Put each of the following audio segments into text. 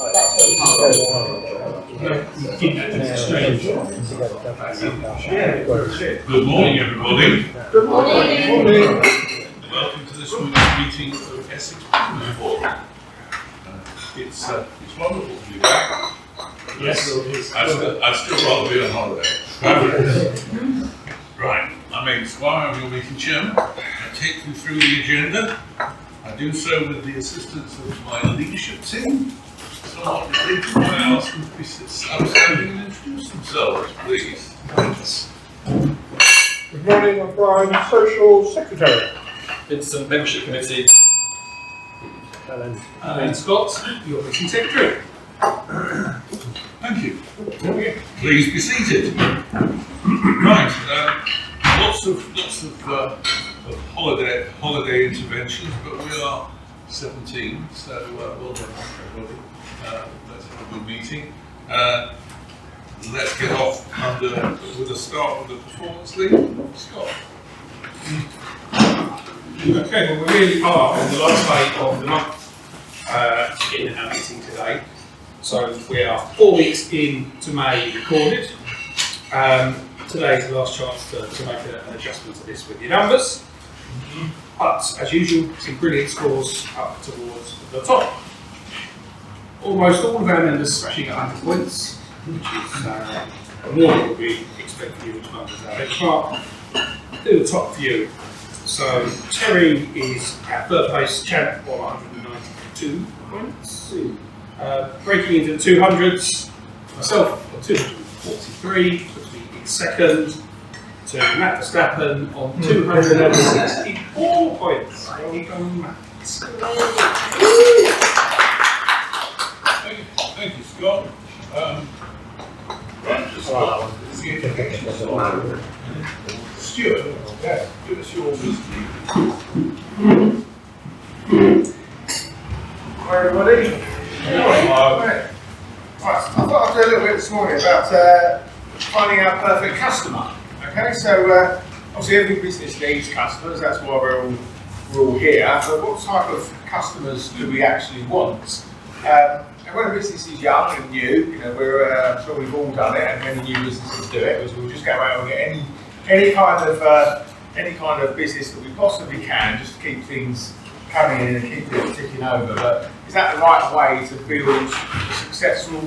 Good morning, everybody. Good morning. Welcome to this morning's meeting of Essex Business Forum. It's wonderful to be back. Yes, it is. I'd still rather be on holiday. Right, I'm Amy Squire, I'm your meeting chairman. I take you through the agenda. I do so with the assistance of my leadership team. Somewhat relieved, I ask them to be outstanding and introduce themselves, please. Good morning, I'm Brian, Social Secretary. Vincent, Membership Committee. Helen. And Scott, your Meeting Secretary. Thank you. Please be seated. Right, lots of holiday interventions, but we are 17, so well done, everybody. Let's have a good meeting. Let's get off with a start with the performance lead. Scott. Okay, well we really are on the last day of the month in our meeting today. So we are 4 weeks into May recorded. Today is the last chance to make an adjustment to this with your numbers. But as usual, some brilliant scores up towards the top. Almost all of our members smashing 100 points, which is more than we expect from you each month as our benchmark. Do the top few. So Terry is our third place champ on 192 points. Breaking into the 200s, myself on 243, puts me in second, to Matt Verstappen on 264 points. Well done, Matt. Thank you, Scott. Right, Scott. Stuart, give us your wisdom. Hi everybody. Right, I thought I'd do a little bit this morning about finding our perfect customer. Okay, so obviously every business needs customers, that's why we're all here, but what type of customers do we actually want? And when a business is young and new, I'm sure we've all done it, and many new businesses do it, is we'll just go out and get any kind of business that we possibly can, just to keep things coming in and keep it ticking over. But is that the right way to build a successful,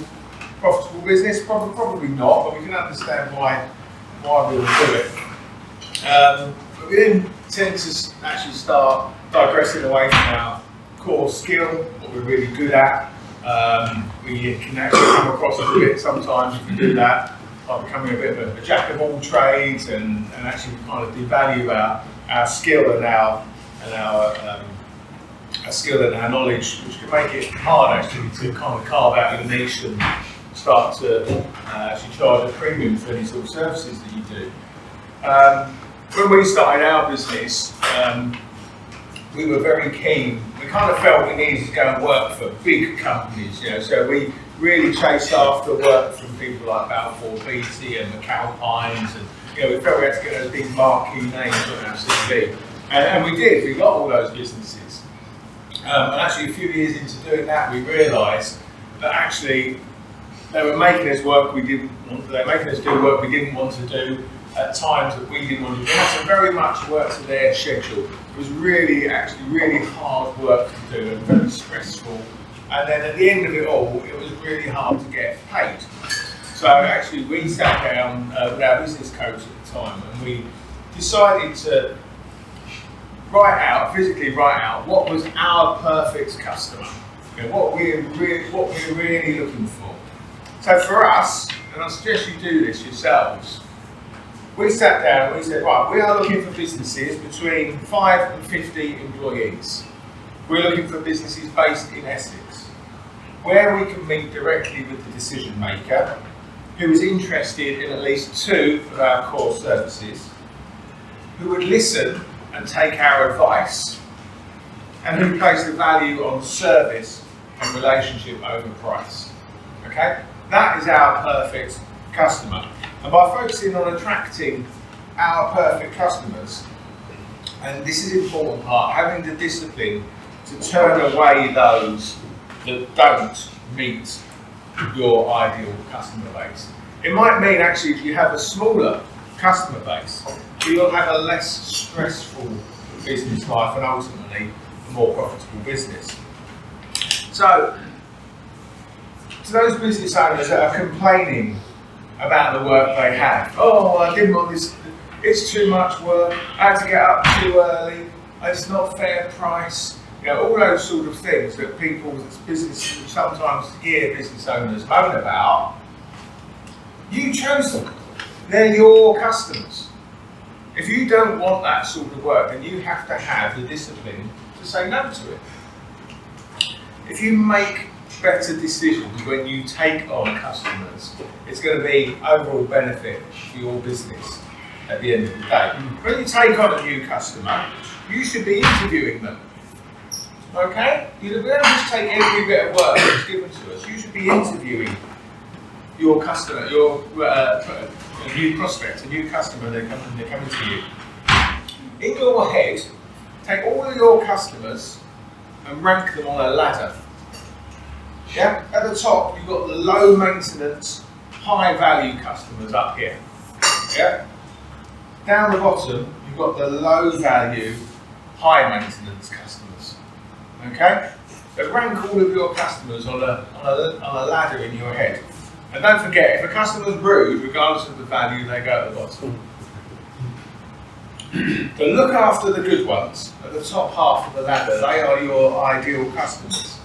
profitable business? Probably not, but we can understand why we will do it. But we then tend to actually start digressing away from our core skill, what we're really good at. We can actually come across a bit sometimes if we do that, by becoming a bit of a jack of all trades and actually kind of devalue our skill and our skill and our knowledge, which can make it hard actually to kind of carve out your niche and start to actually charge a premium for any sort of services that you do. When we started our business, we were very keen. We kind of felt we needed to go and work for big companies, so we really chased after work from people like Balfour Beatty and McAlpines, and we felt we had to get those big marquee names on our CV. And we did, we got all those businesses. And actually a few years into doing that, we realised that actually they were making us work we didn't want, they were making us do work we didn't want to do at times that we didn't want to do. They had to very much work to their schedule. It was really hard work to do and very stressful. And then at the end of it all, it was really hard to get paid. So actually we sat down with our business coach at the time and we decided to physically write out what was our perfect customer. What we're really looking for. So for us, and I suggest you do this yourselves, we sat down and we said, right, we are looking for businesses between 5 and 50 employees. We're looking for businesses based in Essex, where we can meet directly with the decision maker, who is interested in at least 2 of our core services, who would listen and take our advice, and who place the value on service and relationship over price. Okay? That is our perfect customer. And by focusing on attracting our perfect customers, and this is the important part, having the discipline to turn away those that don't meet your ideal customer base. It might mean actually if you have a smaller customer base, you'll have a less stressful business life and ultimately a more profitable business. So, to those business owners that are complaining about the work they have, oh, I didn't want this, it's too much work, I had to get up too early, it's not fair price, you know, all those sort of things that people, business, sometimes hear business owners moan about. You chose them. They're your customers. If you don't want that sort of work, then you have to have the discipline to say no to it. If you make better decisions when you take on customers, it's going to be overall benefit for your business at the end of the day. When you take on a new customer, you should be interviewing them. Okay? You don't just take every bit of work that's given to us. You should be interviewing your customer, your a new prospect, a new customer, they're coming to you. In your head, take all of your customers and rank them on a ladder. Yeah? At the top, you've got the low maintenance, high value customers up here. Yeah? Down the bottom, you've got the low value, high maintenance customers. Okay? So rank all of your customers on a ladder in your head. And don't forget, if a customer's rude, regardless of the value, they go at the bottom. So look after the good ones at the top half of the ladder. They are your ideal customers.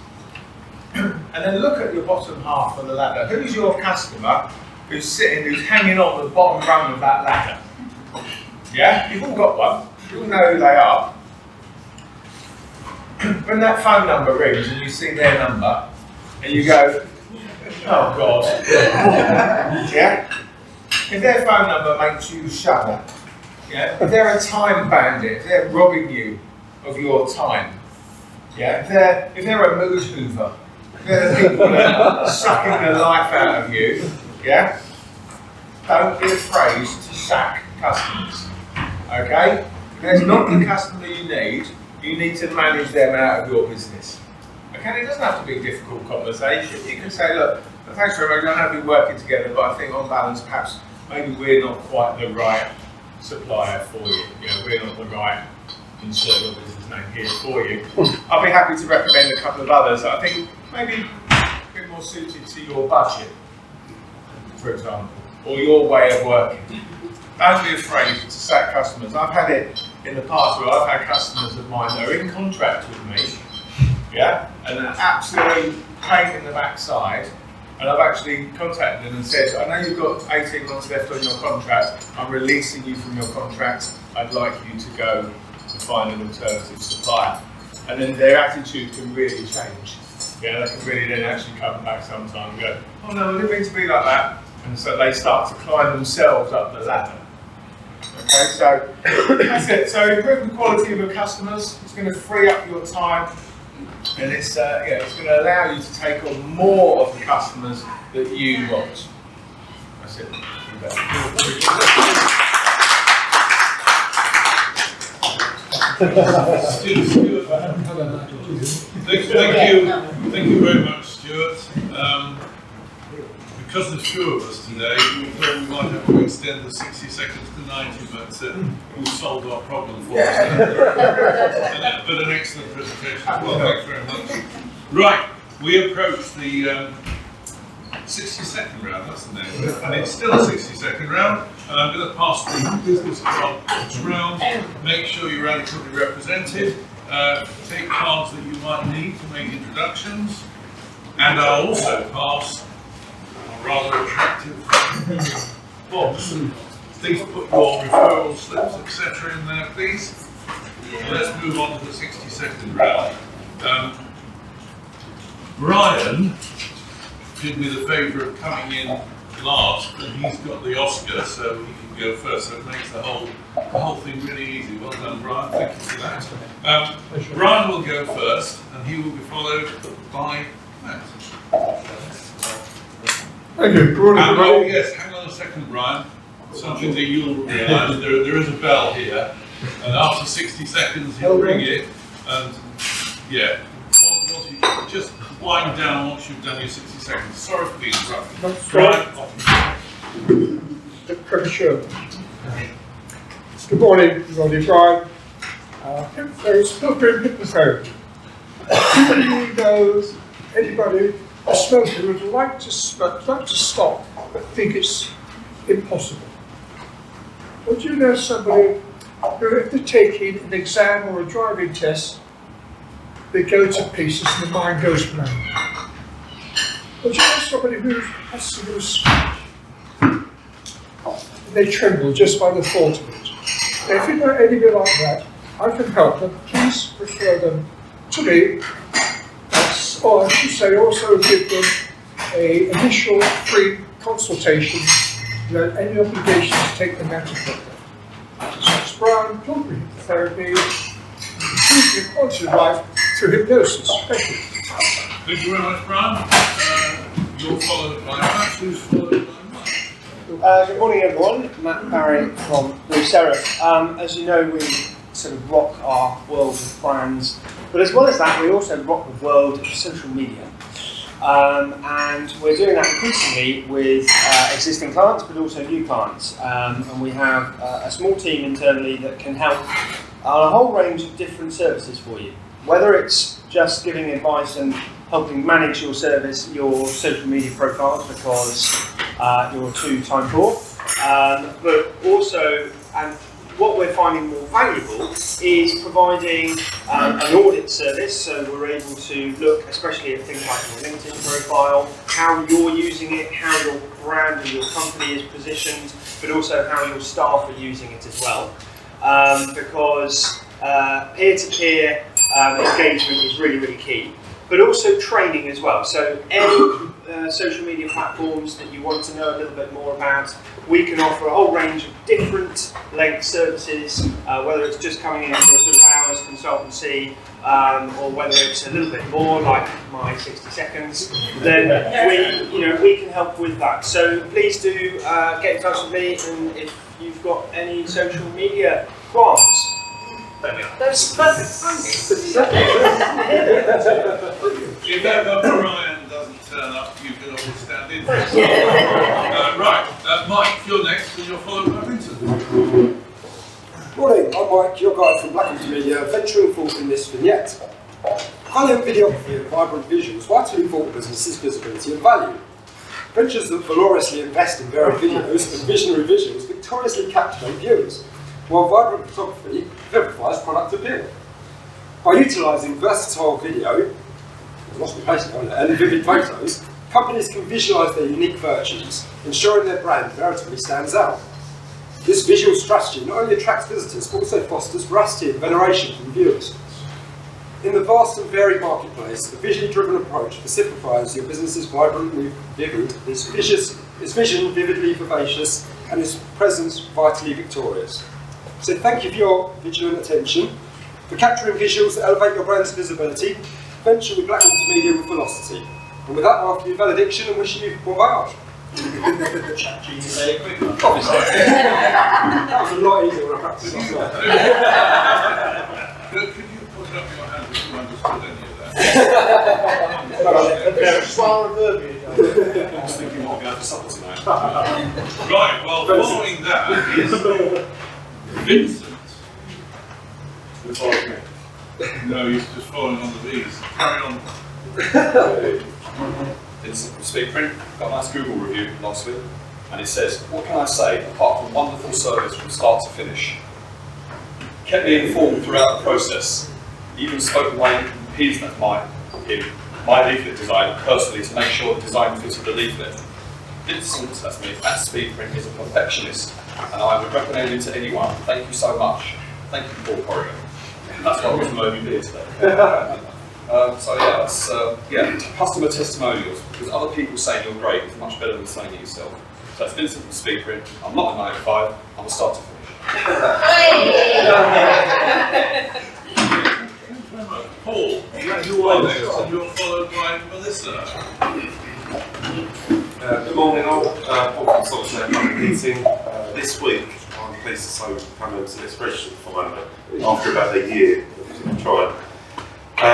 And then look at your bottom half of the ladder. Who's your customer who's hanging on the bottom rung of that ladder? Yeah? You've all got one. You all know who they are. When that phone number rings and you see their number, and you go, oh God. Yeah? If their phone number makes you shudder, yeah? If they're a time bandit, if they're robbing you of your time, yeah? If they're a mood hoover, if they're the people that are sucking the life out of you, yeah? Don't be afraid to sack customers. Okay? If there's not the customer you need to manage them out of your business. Okay, it doesn't have to be a difficult conversation. You can say, look, thanks very much, I know we've been working together, but I think on balance, perhaps, maybe we're not quite the right supplier for you. You know, we're not the right insert your business name here for you. I'll be happy to recommend a couple of others that I think maybe a bit more suited to your budget, for example, or your way of working. Don't be afraid to sack customers. I've had it in the past where I've had customers of mine that are in contract with me, yeah, and an absolute pain in the backside, and I've actually contacted them and said, I know you've got 18 months left on your contract, I'm releasing you from your contract, I'd like you to go and find an alternative supplier. And then their attitude can really change. Yeah, they can really then actually come back sometime and go, oh no, I didn't mean to be like that. And so they start to climb themselves up the ladder. Okay, so that's it. So improve the quality of your customers. It's going to free up your time, and it's it's going to allow you to take on more of the customers that you want. That's it. Thank you very much, Stuart. Because there's two of us today, we thought we might have to extend the 60 seconds to 90, but we've solved our problem for us. But an excellent presentation. Well, thanks very much. Right, we approach the 60-second round, that's the name of it. And it's still a 60-second round. And I'm going to pass the business cards round. Make sure you're adequately represented. Take cards that you might need to make introductions. And I'll also pass rather attractive box. Please put your referral slips, etc. in there, please. So let's move on to the 60-second round. Brian did me the favour of coming in last, but he's got the Oscar, so he can go first. So it makes the whole thing really easy. Well done, Brian. Thank you for that. Brian will go first, and he will be followed by Matt. Thank you. Oh yes, hang on a second, Brian. Something that you'll realise, there is a bell here, and after 60 seconds he'll ring it, and yeah, once you just wind down once you've done your 60 seconds. Sorry for the interruption. That's right. Premature. Good morning, everybody. Brian. Smoking hypnotherapy. Anybody knows anybody, a smoker who would like to smoke, like to stop, but think it's impossible? Would you know somebody who, if they're taking an exam or a driving test, they go to pieces and the mind goes blank? Would you know somebody who has to do a speech? They tremble just by the thought of it. Now, if you know anybody like that, I can help them. Please refer them to me. Or I should say, also give them an initial free consultation without any obligation to take them out of contact. So it's Brian, Children Therapy, improving the quality of life through hypnosis. Thank you. Thank you very much, Brian. You're followed by Matt, who's followed by Mike. Good morning, everyone. Matt Barry from Blue Seraph. As you know, we sort of rock our world of brands, but as well as that, we also rock the world of social media. And we're doing that increasingly with existing clients, but also new clients. And we have a small team internally that can help on a whole range of different services for you. Whether it's just giving advice and helping manage your service, your social media profiles, because you're too time poor, but also, and what we're finding more valuable is providing an audit service, so we're able to look especially at things like your LinkedIn profile, how you're using it, how your brand and your company is positioned, but also how your staff are using it as well. Because peer-to-peer engagement is really, really key. But also training as well. So any social media platforms that you want to know a little bit more about, we can offer a whole range of different length services, whether it's just coming in for a sort of hours consultancy, or whether it's a little bit more like my 60 seconds, then we can help with that. So please do get in touch with me, and if you've got any social media qualms. There we are. If ever Brian doesn't turn up, you can always stand in. Right, Mike, you're next, and you're followed by Vincent. Morning, I'm Mike, your guide from Black Media, venturing forth in this vignette. High-end videography and vibrant visuals vitally important businesses' visibility and value. Ventures that valorously invest in varied videos and visionary visuals victoriously captivate viewers, while vibrant photography verifies product appeal. By utilising versatile video, I've lost my place now, and vivid photos, companies can visualise their unique virtues, ensuring their brand veritably stands out. This visual strategy not only attracts visitors, but also fosters veracity and veneration from viewers. In the vast and varied marketplace, a visually driven approach specifies your business's vibrantly vivid, its vision vividly vivacious, and its presence vitally victorious. So thank you for your vigilant attention. For capturing visuals that elevate your brand's visibility, venture with Black Media with velocity. And with that, I offer you valediction and wish you bon voyage. That was a lot easier when I practiced last night. Could you put up your hand if you understood any of that? I was thinking what we're going to supper tonight. Right, well, following that is Vincent. Who followed me? No, he's just following on the V's. Carry on. It's Speakprint, got a nice Google review last week, and it says, what can I say apart from wonderful service from start to finish? Kept me informed throughout the process. Even spoke with my MPs, that's my leaflet design personally to make sure the design fitted the leaflet. Vincent, that's me, at Speakprint is a perfectionist, and I would recommend him to anyone. Thank you so much. Thank you, Paul Corrigan. That's what was promoting beer today. So yeah, that's customer testimonials, because other people saying you're great is much better than saying it yourself. So that's Vincent from Speakprint. I'm not a 9 to 5, I'm a start to finish. Paul, you are next, and you're followed by Melissa. Good morning all. Paul from Solid Public Meeting. This week, I'm pleased to say we've come into this registered for one after about a year of trying.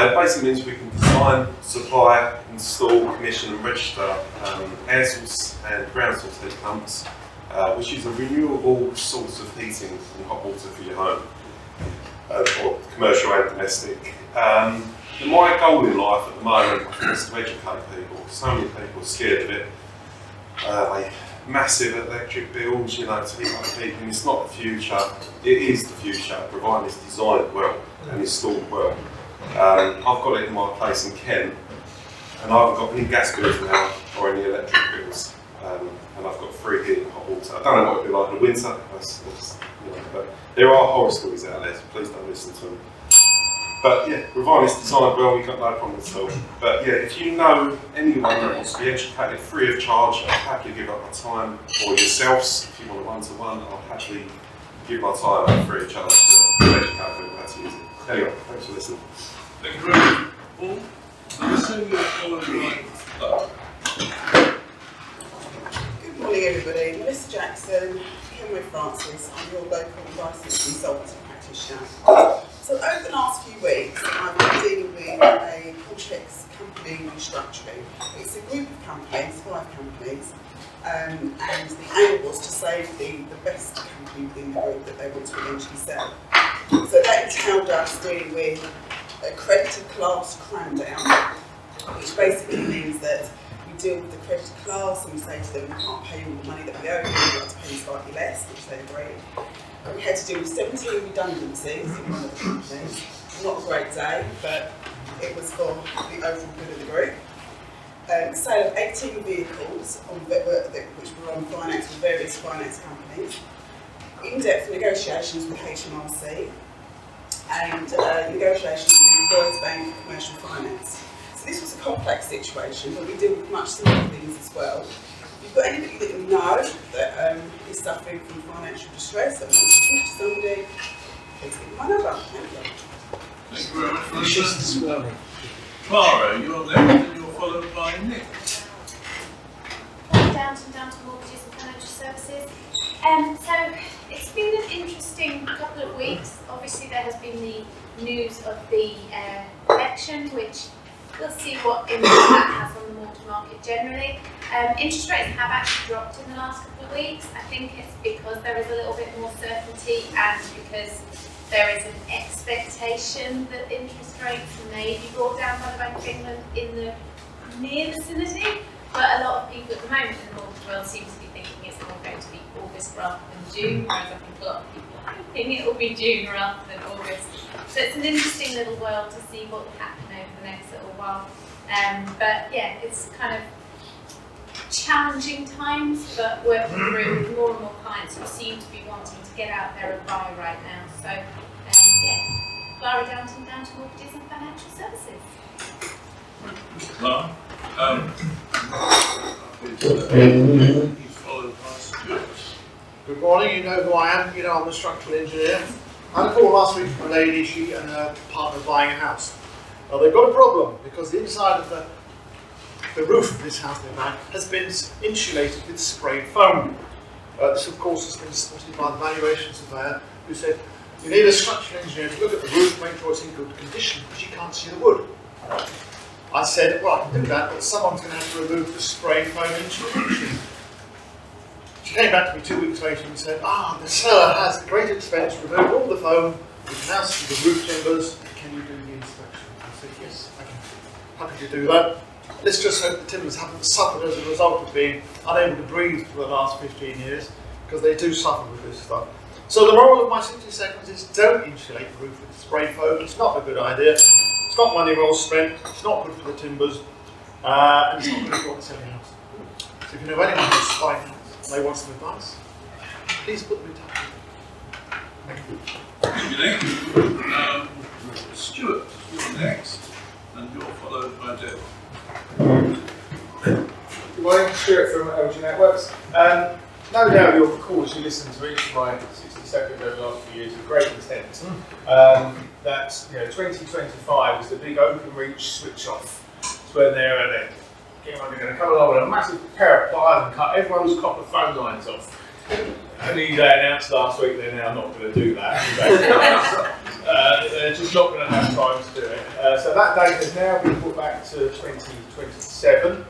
It basically means we can design, supply, install, commission and register air source and ground source heat pumps, which is a renewable source of heating and hot water for your home, or commercial and domestic. My goal in life at the moment is to educate people. So many people are scared of it. Massive electric bills, you know, to heat up heating. It's not the future. It is the future, provided it's designed well and installed well. I've got it in my place in Kent, and I haven't got any gas bills now or any electric bills, and I've got free heat and hot water. I don't know what it'll be like in the winter, you know, but there are horror stories out there, so please don't listen to them. But yeah, provided it's designed well, we've got no problem at all. But yeah, if you know anyone that wants to be educated free of charge, I'll happily give up my time, or yourselves, if you want a one-to-one, I'll happily give my time free of charge to educate people how to use it. Anyway, thanks for listening. Thank you very much. Paul, I assume you're following Good morning, everybody. Melissa Jackson, Kenway Francis. I'm your local licensed consultant practitioner. So over the last few weeks, I've been dealing with a complex company restructuring. It's a group of companies, 5 companies, and the aim was to save the best company within the group that they want to eventually sell. So that entailed us dealing with a creditor class cram down, which basically means that we deal with the creditor class and we say to them, we can't pay all the money that we owe you, we'd like to pay you slightly less, which they agree. We had to deal with 17 redundancies in one of the companies. Not a great day, but it was for the overall good of the group. Sale of 18 vehicles which were on finance with various finance companies. In-depth negotiations with HMRC and negotiations with Lloyds Bank Commercial Finance. So this was a complex situation, but we deal with much simpler things as well. If you've got anybody that you know that is suffering from financial distress that wants to talk to somebody, please give them my number. Thank you. Thank you very much. Clara, you're next and you're followed by Nick. Downton Mortgages and Financial Services. So it's been an interesting couple of weeks. Obviously there has been the news of the election, which we'll see what impact that has on the mortgage market generally. Interest rates have actually dropped in the last couple of weeks. I think it's because there is a little bit more certainty and because there is an expectation that interest rates may be brought down by the Bank of England in the near vicinity. But a lot of people at the moment in the mortgage world seem to be thinking it's more going to be August rather than June, whereas I think a lot of people are hoping it will be June rather than August. So it's an interesting little world to see what will happen over the next little while. But yeah, it's kind of challenging times, but working through with more and more clients who seem to be wanting to get out there and buy right now. So yeah, Clara Downton Mortgages and Financial Services. Clara. He's followed by Stuart. Good morning, you know who I am, you know I'm a structural engineer. I had a call last week from a lady, she and her partner buying a house. Well, they've got a problem because the inside of the roof of this house they buy has been insulated with spray foam. This of course has been spotted by the valuation surveyor who said, you need a structural engineer to look at the roof, make sure it's in good condition because you can't see the wood. I said, well, I can do that, but someone's going to have to remove the spray foam insulation. She came back to me 2 weeks later and said, the seller has at great expense removed all the foam, we can now see the roof timbers, can you do the inspection? I said, yes, I can. Happy to do that. Let's just hope the timbers haven't suffered as a result of being unable to breathe for the last 15 years, because they do suffer with this stuff. So the moral of my 60 seconds is don't insulate the roof with spray foam, it's not a good idea. It's not money well spent, it's not good for the timbers, and it's not good for what's selling house. So if you know anyone who's buying a house and they want some advice, please put them in touch with me. Thank you. Thank you. Stuart, you're next, and you're followed by Dale. Good morning, Stuart from LG Networks. No doubt you'll recall as you listen to each of my 60 seconds over the last few years with great intent that 2025 is the big OpenReach switch off. It's when they're going to come along with a massive pair of pliers and cut everyone's copper phone lines off. Only they announced last week they're now not going to do that. they're just not going to have time to do it. So that date has now been put back to 2027.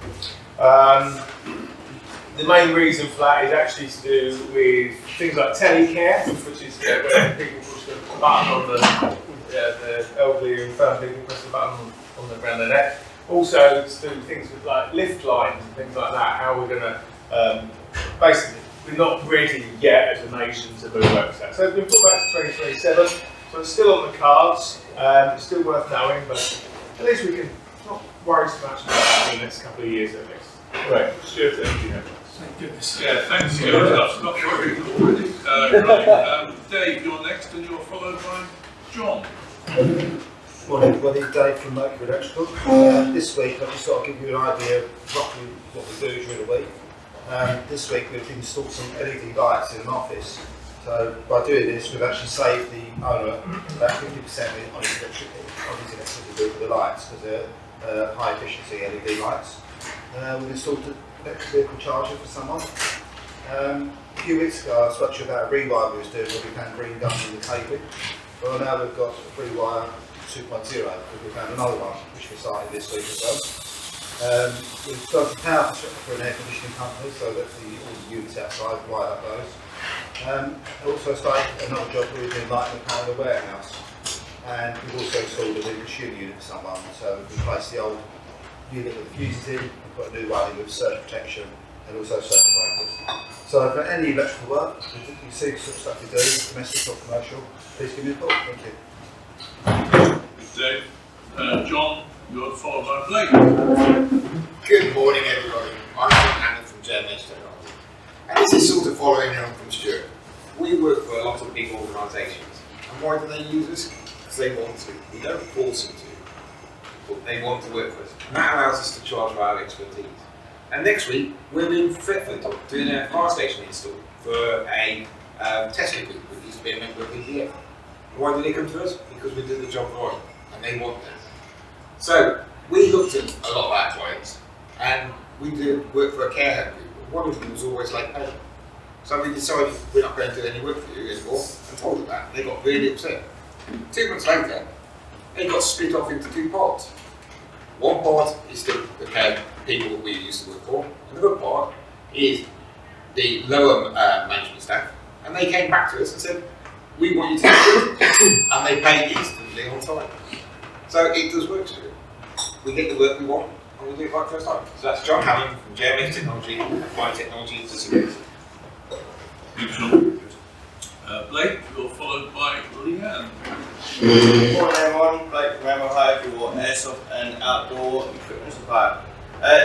The main reason for that is actually to do with things like telecare, which is where people push the button on the elderly and infirm people press the button around their neck. Also to do things with like lift lines and things like that, how we're going to, basically, we're not ready yet as a nation to move over to that. So it's been put back to 2027, so it's still on the cards, it's still worth knowing, but at least we can not worry so much about it in the next couple of years at least. Right, Stuart, anything else? Thank goodness. Yeah, thanks, Stuart. That's not worrying already. Right, Dave, you're next, and you're followed by John. Morning, everybody. Dave from Mercury Electrical. This week, I just thought I'd give you an idea of roughly what we do during the week. This week, we've installed some LED lights in an office. So by doing this, we've actually saved the owner about 50% on his electricity bill for the lights, because they're high efficiency LED lights. We've installed an electric vehicle charger for someone. A few weeks ago, I spoke to you about a rewire we was doing where we found green gum in the cabling. Well, now we've got a rewire 2.0 because we found another one which we started this week as well. We've got a power for an air conditioning company, so that all the units outside light up those. I also started another job where we've been lighting the power in the warehouse, and we've also installed a new consumer unit for someone. So we've replaced the old unit with the fuses in, we've put a new one in with surge protection and also circuit breakers. So for any electrical work, you see the sort of stuff you do, domestic or commercial, please give me a call. Thank you. Dave. John, you're followed by Blake. Good morning, everybody. I'm John Hammond from German Technology. And this is sort of following on from Stuart. We work for a lot of big organisations. And why do they use us? Because they want to. We don't force them to. But they want to work for us. And that allows us to charge for our expertise. And next week, we're in Brentwood doing a fire station install for a testing group that used to be a member of PDF. Why do they come to us? Because we do the job right, and they want that. So we looked at a lot of our clients, and we did work for a care home group. One of them was always late payment. So we decided we're not going to do any work for you anymore, and told them that. They got really upset. 2 months later, they got split off into two parts. One part is the care people that we used to work for. Another part is the lower management staff, and they came back to us and said, we want you to do it, and they pay instantly on time. So it does work, Stuart. We get the work we want, and we do it right first time. So that's John Hammond from JMS Technology, Applied Technology Disability. Thanks, John. Blake, you're followed by Leanne. Good morning, everyone. Blake from Ohio for your airsoft and outdoor equipment supplier.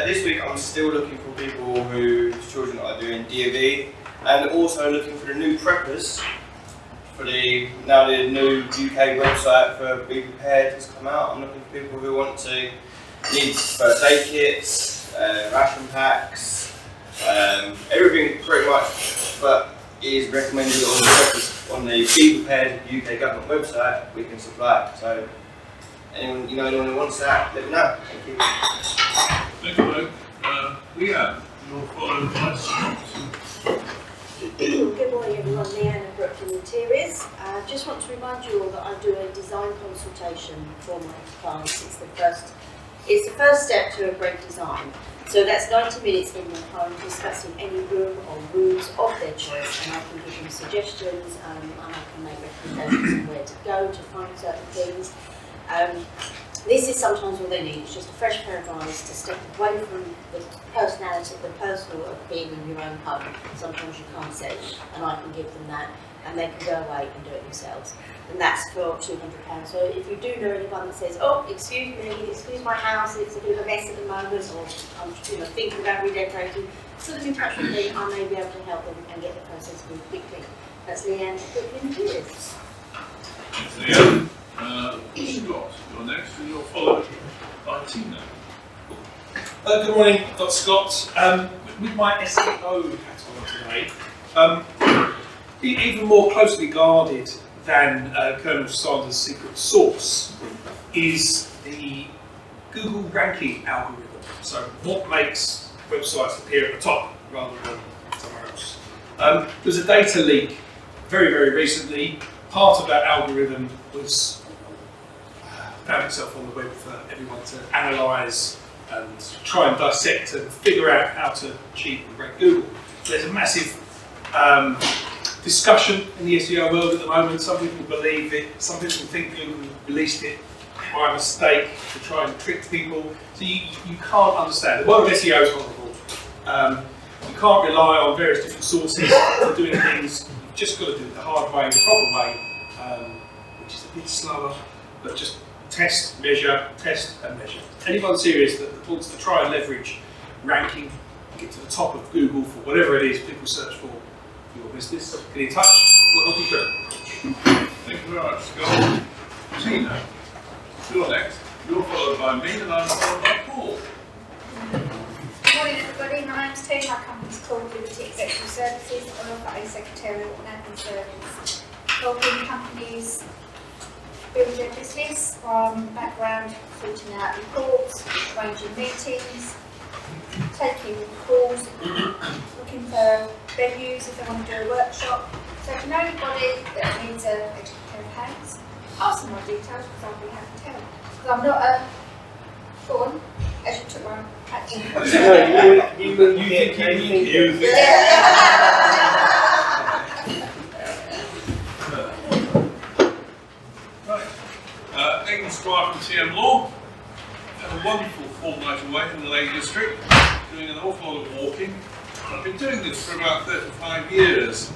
This week, I'm still looking for people whose children are doing DOV, and also looking for the new preppers. For the new UK website for Be Prepared has come out. I'm looking for people who want to need first aid kits, ration packs, everything pretty much that is recommended on the Be Prepared UK government website. We can supply. So anyone who wants that, let me know. Thank you. Thank you, Blake. Leanne, you're followed by Scott. Good morning, everyone. Leanne at Brentwood Interiors. I just want to remind you all that I do a design consultation for my clients. It's the first step to a great design. So that's 90 minutes in their home discussing any room or rooms of their choice, and I can give them suggestions and I can make recommendations on where to go to find certain things. This is sometimes all they need. It's just a fresh pair of eyes to step away from the personality, the personal of being in your own home. Sometimes you can't see, and I can give them that, and they can go away and do it themselves. And that's for £200. So if you do know anyone that says, oh, excuse my house, it's a bit of a mess at the moment, or I'm thinking about redecorating, put them in touch with me. I may be able to help them and get the process moved quickly. That's Leanne at Brentwood Interiors. Thanks, Leanne. Scott, you're next, and you're followed by Tina. Good morning, Dr. Scott. With my SEO hat on today, even more closely guarded than Colonel Sanders' secret sauce is the Google ranking algorithm. So what makes websites appear at the top rather than somewhere else? There's a data leak very, very recently. Part of that algorithm found itself on the web for everyone to analyse and try and dissect and figure out how to cheat and break Google. There's a massive discussion in the SEO world at the moment. Some people believe it, some people think Google released it by mistake to try and trick people. So you can't understand. The world of SEO is horrible. You can't rely on various different sources for doing things. You've just got to do it the hard way, the proper way, which is a bit slower, but just test, measure, and measure. Anyone serious that wants to try and leverage ranking, get to the top of Google for whatever it is people search for your business, get in touch, we'll help you through. Thank you very much, Scott. Tina, you're next. You're followed by me, and I'm followed by Paul. Good morning, everybody. My name's Tina. My company's called Liberty Executive Services. I offer a secretarial and admin service, helping companies build their business from background, sorting out reports, arranging meetings, taking calls, looking for venues if they want to do a workshop. So if you know anybody that needs a extra pair of hands, ask them my details because I'll be happy to tell them. Because I'm not a born, as you took my action. You think Aidan Squire from TM Law. Had a wonderful fortnight away in the Lake District, doing an awful lot of walking. I've been doing this for about 35 years.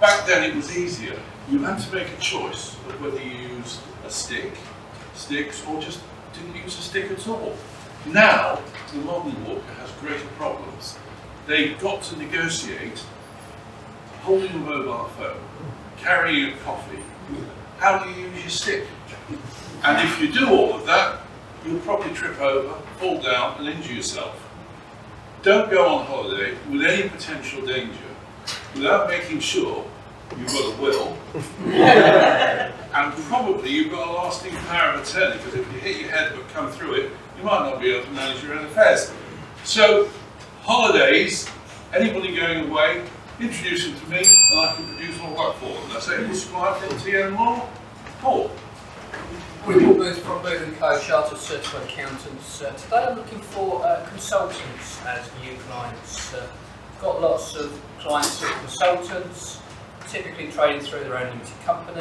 Back then it was easier. You had to make a choice of whether you used a stick, sticks, or just didn't use a stick at all. Now, the modern walker has greater problems. They've got to negotiate holding a mobile phone, carrying a coffee. How do you use your stick? And if you do all of that, you'll probably trip over, fall down, and injure yourself. Don't go on holiday with any potential danger without making sure you've got a will, and probably you've got a lasting power of attorney, because if you hit your head but come through it, you might not be able to manage your own affairs. So, holidays, anybody going away, introduce them to me, and I can produce all that for them. That's Aidan Squire from TM Law. Paul. We're Paul Booth from Booth & Co, Chartered Certified Accountants. Today I'm looking for consultants as new clients. Got lots of clients who are consultants, typically trading through their own limited company.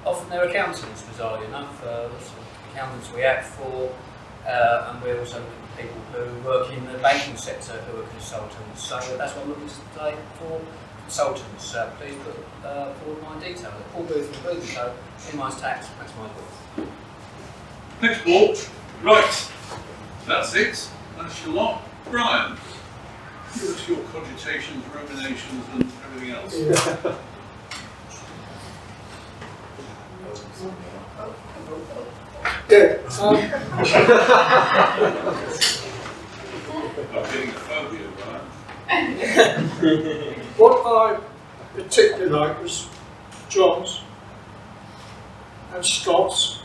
Often they're accountants, bizarrely enough. Lots of accountants we act for, and we also look at people who work in the banking sector who are consultants. So that's what I'm looking today for, consultants. Please put forward my details. Paul Booth from Booth & Co, minimise tax, maximise wealth. Thanks, Paul. Right, that's it. That's your lot. Brian, give us your cogitations, ruminations, and everything else. Yeah. I'm getting a phobia, Brian. What I particularly like was John's and Scott's.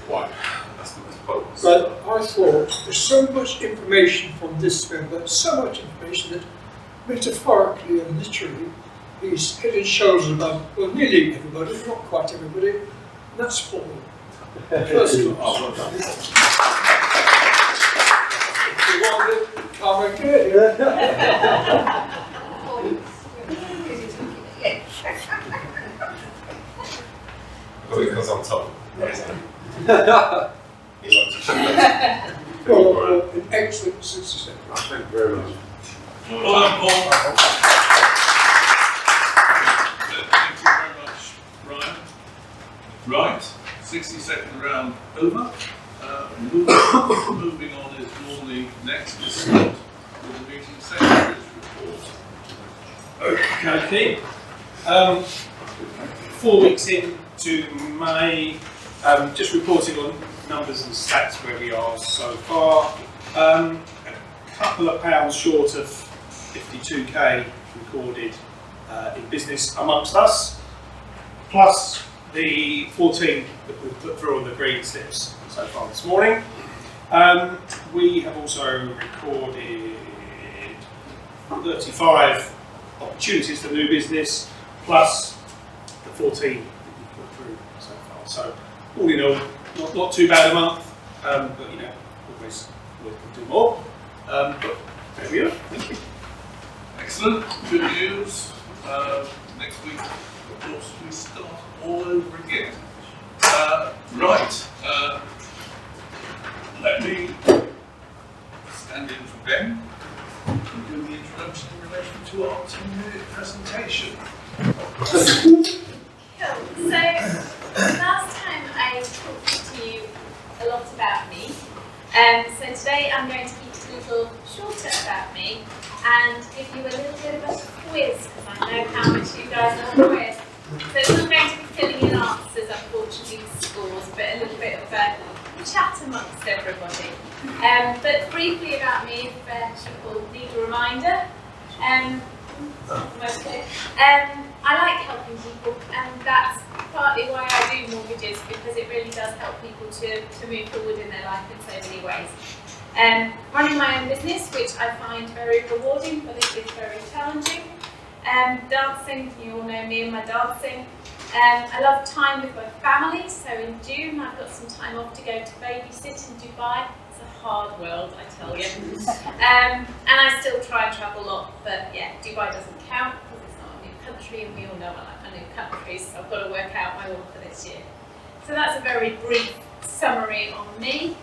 Why? That's the most bogus. But I thought there's so much information from this member, so much information that metaphorically and literally he's head and shoulders above, well, nearly everybody, not quite everybody, and that's Paul. First class. If you want it, come and get it. Because I'm told. Well, an excellent 67. Thank you very much. Well done, Paul. Thank you very much, Brian. Right, 60-second round over. Moving on is normally next is Scott with the meeting secretary's report. Okay. 4 weeks into May, just reporting on numbers and stats where we are so far. A couple of pounds short of 52k recorded in business amongst us, plus the 14 that we've put through on the green slips so far this morning. We have also recorded 35 opportunities for new business, plus the 14 that we put through So all in all, not too bad a month, but you know, always we can do more. But there we are. Thank you. Excellent, good news. Next week, of course, we start all over again. Right, let me stand in for Ben and do the introduction in relation to our 2-minute presentation. Cool. So, last time I talked to you a lot about me. So today I'm going to keep it a little shorter about me and give you a little bit of a quiz, because I know how much you guys love quiz. So it's not going to be filling in answers, unfortunately, with scores, but a little bit of a chat amongst everybody. But briefly about me, if people need a reminder. Mostly. I like helping people, and that's partly why I do mortgages, because it really does help people to move forward in their life in so many ways. Running my own business, which I find very rewarding, but it is very challenging. Dancing, you all know me and my dancing. I love time with my family, so in June I've got some time off to go to babysit in Dubai. It's a hard world, I tell you. And I still try and travel a lot, but yeah, Dubai doesn't count because it's not a new country, and we all know I like my new countries, so I've got to work out my one for this year. So that's a very brief summary on me.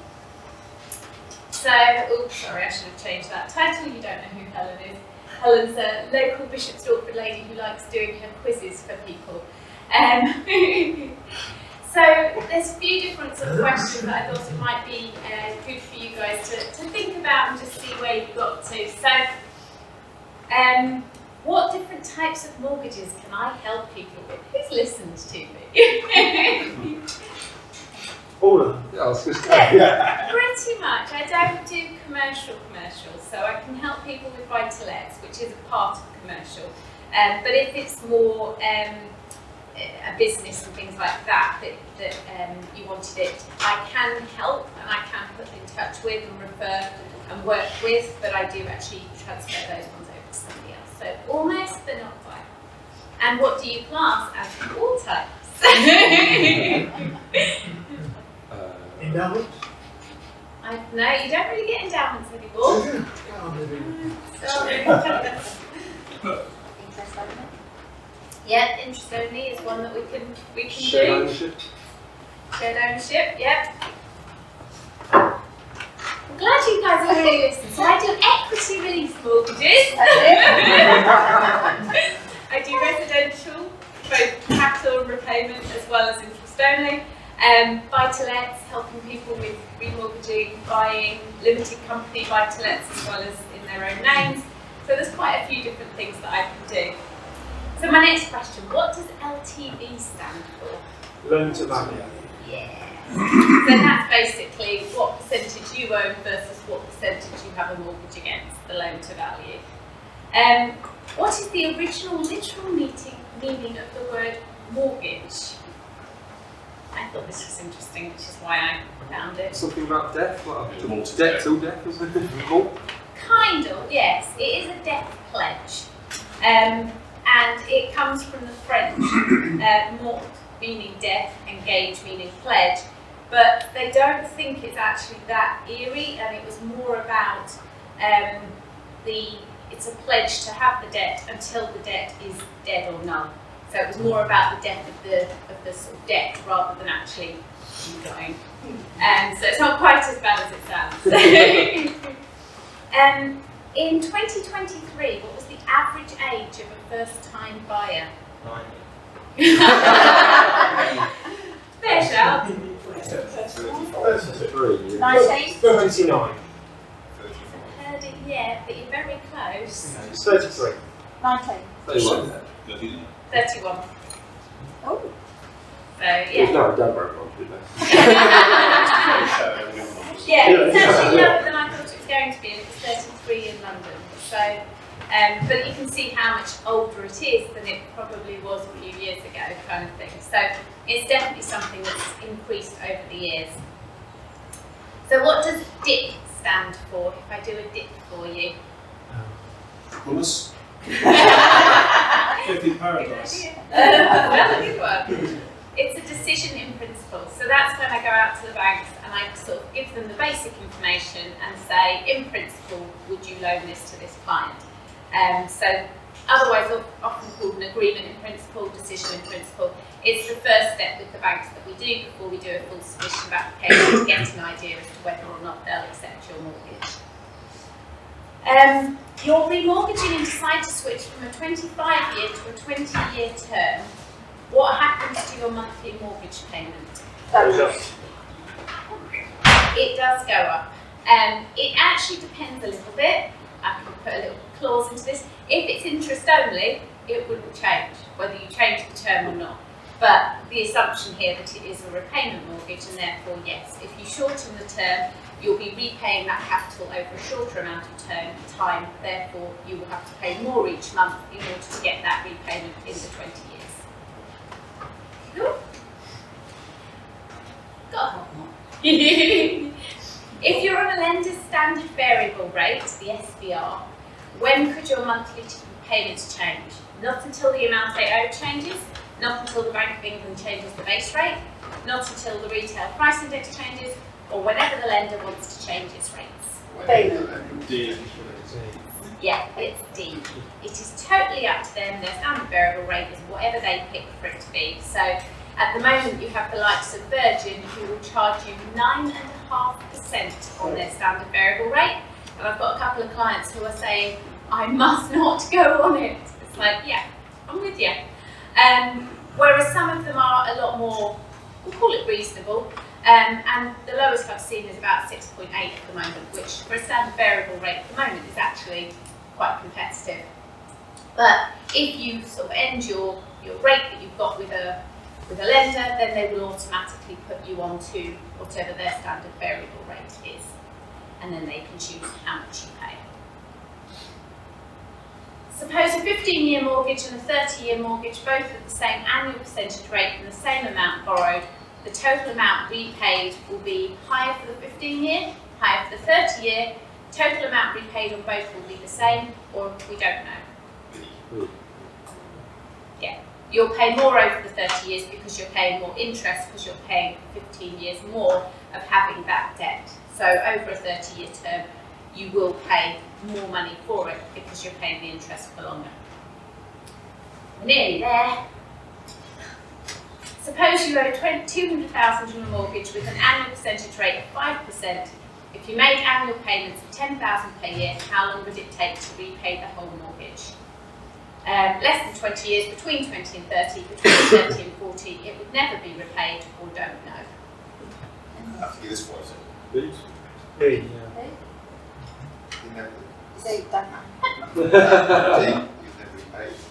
So, oops, sorry, I should have changed that title. You don't know who Helen is. Helen's a local Bishop Stortford lady who likes doing her quizzes for people. So there's a few different sort of questions that I thought it might be good for you guys to think about and just see where you got to. So, what different types of mortgages can I help people with? Who's listened to me? All of them. Yeah, I was just Yeah, pretty much. I don't do commercial, so I can help people with buy-to-lets, which is a part of commercial. But if it's more a business and things like that you wanted it, I can help and I can put in touch with and refer and work with, but I do actually transfer those ones over to somebody else. So almost, but not quite. And what do you class as all types? Endowments? No, you don't really get endowments anymore. Sorry. Interest only. Yeah, interest only is one that we can shared do. ownership. Shared ownership, yep. I'm glad you guys are really listening. So I do equity release mortgages. I do residential, both capital and repayment as well as interest only. Buy-to-lets, helping people with remortgaging, buying, limited company buy-to-lets as well as in their own names. So there's quite a few different things that I can do. So my next question, what does LTV stand for? Loan to value. Yeah. So that's basically what percentage you own versus what percentage you have a mortgage against, the loan to value. What is the original literal meaning of the word mortgage? I thought this was interesting, which is why I found it. Something about death? What? Debt till death, isn't it? Kind of, yes. It is a death pledge. And it comes from the French, mort meaning death and gage meaning pledge. But they don't think it's actually that eerie, and it was more about it's a pledge to have the debt until the debt is dead or null. So it was more about the death of the sort of debt rather than actually you dying. So it's not quite as bad as it sounds. In 2023, what was the average age of a first-time buyer? 9. Fair shout. 33. 19? 39. Heard it, yeah, but you're very close. It's 33. 19. 31. 31. Oh. So, yeah. No, don't worry about it. Yeah, it's actually lower than I thought it was going to be, and it was 33 in London. So, but you can see how much older it is than it probably was a few years ago, kind of thing. So it's definitely something that's increased over the years. So what does DIP stand for, if I do a dip for you? Hummus. 50 paradise. Well, a good one. It's a decision in principle. So that's when I go out to the banks and I sort of give them the basic information and say, in principle, would you loan this to this client? So otherwise often called an agreement in principle, decision in principle. It's the first step with the banks that we do before we do a full submission of application to get an idea as to whether or not they'll accept your mortgage. You're remortgaging and decide to switch from a 25-year to a 20-year term. What happens to your monthly mortgage payment? It does go up. It actually depends a little bit. I can put a little clause into this. If it's interest only, it wouldn't change, whether you change the term or not. But the assumption here that it is a repayment mortgage, and therefore, yes, if you shorten the term, you'll be repaying that capital over a shorter amount of time. Therefore, you will have to pay more each month in order to get that repayment in the 20 years. Cool. Got a couple more. If you're on a lender's standard variable rate, the SVR, when could your monthly payments change? Not until the amount they owe changes, not until the Bank of England changes the base rate, not until the retail price index changes, or whenever the lender wants to change its rates. D. Yeah, it's D. It is totally up to them. Their standard variable rate is whatever they pick for it to be. So at the moment you have the likes of Virgin who will charge you 9.5% on their standard variable rate. And I've got a couple of clients who are saying, I must not go on it. It's like, yeah, I'm with you. Whereas some of them are a lot more, we'll call it reasonable. And the lowest I've seen is about 6.8 at the moment, which for a standard variable rate at the moment is actually quite competitive. But if you sort of end your rate that you've got with a lender, then they will automatically put you onto whatever their standard variable rate is. And then they can choose how much you pay. Suppose a 15-year mortgage and a 30-year mortgage both at the same annual percentage rate and the same amount borrowed. The total amount repaid will be higher for the 15-year, higher for the 30-year. Total amount repaid on both will be the same, or we don't know. Yeah, you'll pay more over the 30 years because you're paying more interest because you're paying 15 years more of having that debt. So over a 30-year term, you will pay more money for it because you're paying the interest for longer. We're nearly there. Suppose you owe $200,000 on a mortgage with an annual percentage rate of 5%. If you made annual payments of $10,000 per year, how long would it take to repay the whole mortgage? Less than 20 years, between 20 and 30, between 30 and 40, it would never be repaid or don't know. I have to give this 5 B. B,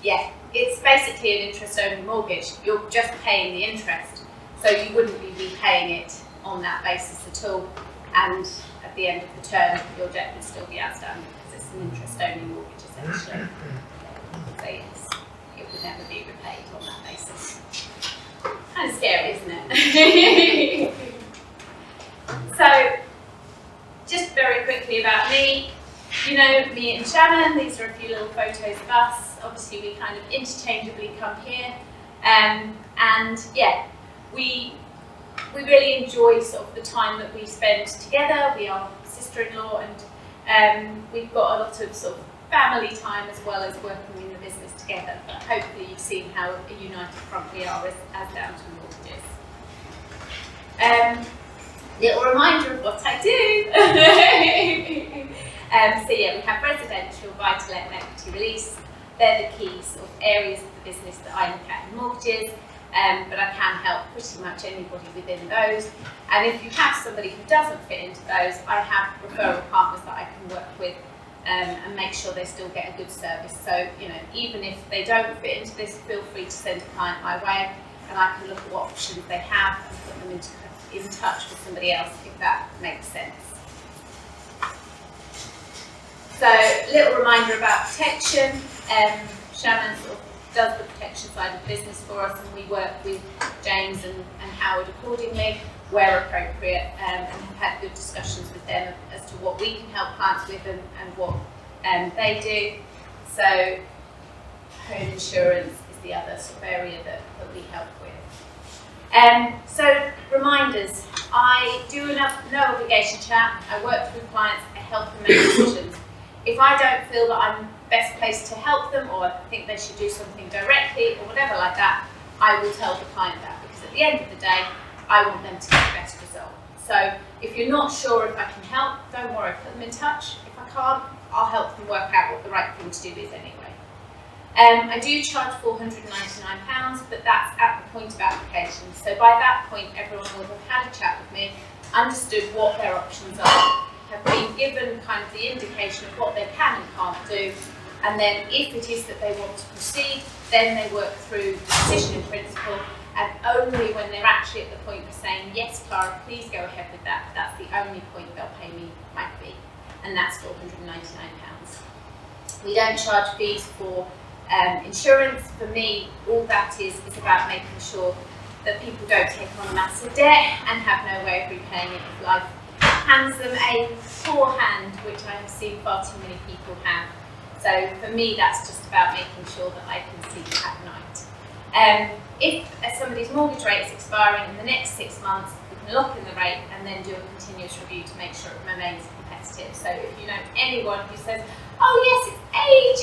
Yeah, it's basically an interest-only mortgage. You're just paying the interest, so you wouldn't be repaying it on that basis at all. And at the end of the term, your debt would still be outstanding because it's an interest-only mortgage essentially. So yes, it would never be repaid on that basis. Kind of scary, isn't it? So, just very quickly about me. You know me and Shannon, these are a few little photos of us. Obviously we kind of interchangeably come here. And yeah, we really enjoy sort of the time that we spend together. We are sister-in-law and we've got a lot of sort of family time as well as working in the business together. But hopefully you've seen how a united front we are as Downton mortgages. Little reminder of what I do. So yeah, we have residential, buy-to-let and equity release. They're the key sort of areas of the business that I look at in mortgages, but I can help pretty much anybody within those. And if you have somebody who doesn't fit into those, I have referral partners that I can work with and make sure they still get a good service. So, you know, even if they don't fit into this, feel free to send a client my way and I can look at what options they have and put them in touch with somebody else if that makes sense. So, little reminder about protection. Shannon sort of does the protection side of the business for us and we work with James and Howard accordingly where appropriate and have had good discussions with them as to what we can help clients with and what they do. So home insurance is the other sort of area that we help with. So reminders, I do a no obligation chat, I work with clients, I help them make decisions. If I don't feel that I'm best placed to help them, or I think they should do something directly, or whatever like that, I will tell the client that, because at the end of the day, I want them to get the best result. So if you're not sure if I can help, don't worry, put them in touch. If I can't, I'll help them work out what the right thing to do is anyway. I do charge £499, but that's at the point of application. So by that point, everyone will have had a chat with me, understood what their options are, have been given kind of the indication of what they can and can't do, and then if it is that they want to proceed, then they work through the decision in principle, and only when they're actually at the point of saying, yes, Clara, please go ahead with that, that's the only point they'll pay me my fee, and that's £499. We don't charge fees for insurance. For me, all that is about making sure that people don't take on a massive debt and have no way of repaying it if life hands them a poor hand, which I have seen far too many people have. So for me, that's just about making sure that I can sleep at night. If somebody's mortgage rate is expiring in the next 6 months, we can lock in the rate and then do a continuous review to make sure it remains competitive. So if you know anyone who says, oh yes, it's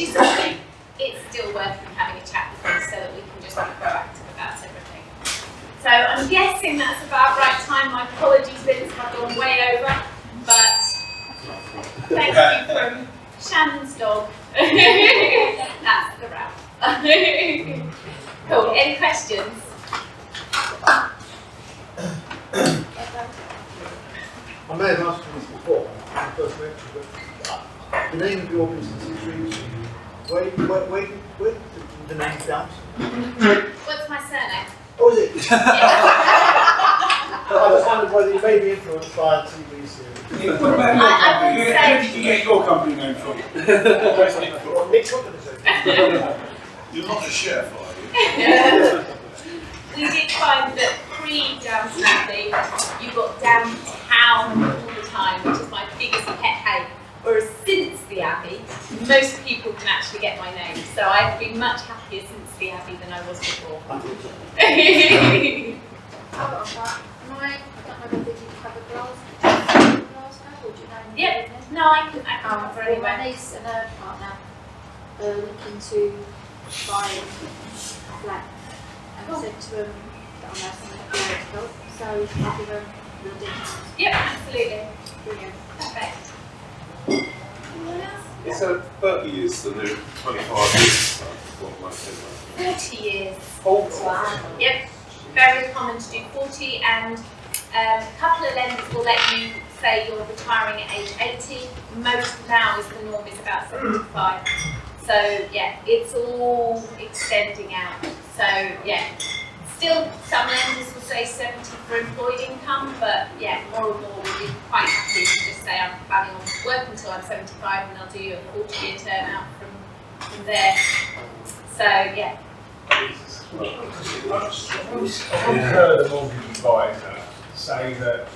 ages away, it's still worth them having a chat with them so that we can just be proactive about everything. So I'm guessing that's about right time. My apologies, Vince, I've gone way over, but thank you from Shannon's dog. That's the wrap. Cool, any questions? I may have asked you this before, when I first met you, but the name of your business is really where did the name Downton? What's my surname? Oh, is it? I just wondered whether you may be influenced by a TV series. What about your company? Where did you get your company name from? You're not a chef, are you? We did find that pre-Downton Abbey, you got Downtown all the time, which is my biggest pet hate. Whereas since the Abbey, most people can actually get my name. So I've been much happier since the Abbey than I was before. I don't know if you cover glass now, or do you know? Yep, no, I can cover anywhere. My niece and her partner are looking to buy a flat, and I said to them that I'm asking them to help, so I'll give them the details. Yep, absolutely. Brilliant. Perfect. It's 30 years, the new 25 years. 40 years. 40. Wow. Yep, very common to do 40, and a couple of lenders will let you say you're retiring at age 80. Most now is the norm is about 75. So yeah, it's all extending out. So yeah, still some lenders will say 70 for employed income, but yeah, more and more will be quite happy to just say I'm planning on working until I'm 75 and they'll do you a 40-year term out from there. So yeah. I've heard a mortgage advisor say that